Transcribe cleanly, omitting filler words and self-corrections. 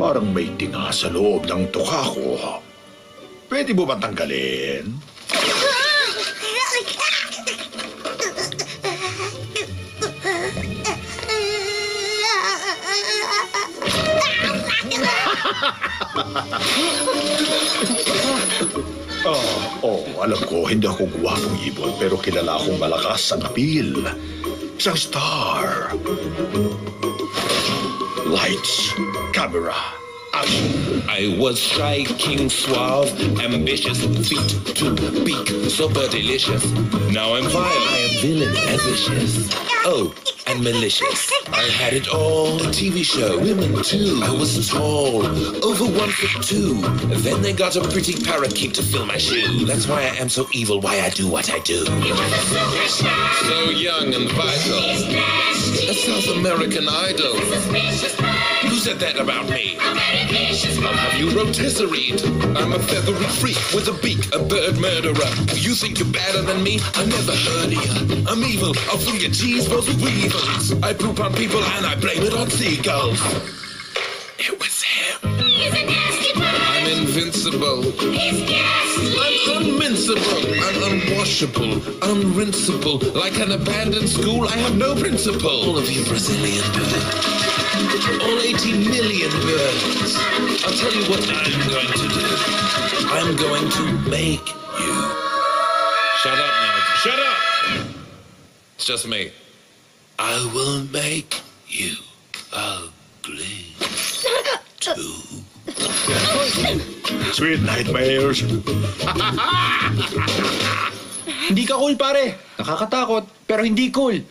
Parang may tinga sa loob ng tuka ko. Pwede mo ba tanggalin? Alam ko, hindi ako guwapong ibon, pero kilala akong malakas ang appeal. Isang star. Lights, camera, action. I was striking suave, ambitious, feet to beak, super delicious. Now I'm vile, I am villain and vicious. Oh, and malicious. I had it all, a TV show, women too. I was tall, over 1'2". Then they got a pretty parakeet to fill my shoe. That's why I am so evil, why I do what I do. So young and vital, a South American idol. Who said that about me? I'll have you rotisserie'd. I'm a feathery freak with a beak, a bird murderer. You think you're better than me? I never heard of you. I'm evil, I'll fill your cheese balls with weevils. I poop on people and I blame it on seagulls. It was him. He's a nasty boy. I'm invincible. He's ghastly. I'm unminceable. I'm unwashable, unrinseable. Like an abandoned school, I have no principle. All of you Brazilian birds. All 80 million birds. I'll tell you what I'm going to do. I'm going to make you. Shut up now. Shut up! It's just me. I will make you ugly too. Sweet nightmares. Hindi ka cool, pare. Nakakatakot, pero hindi cool.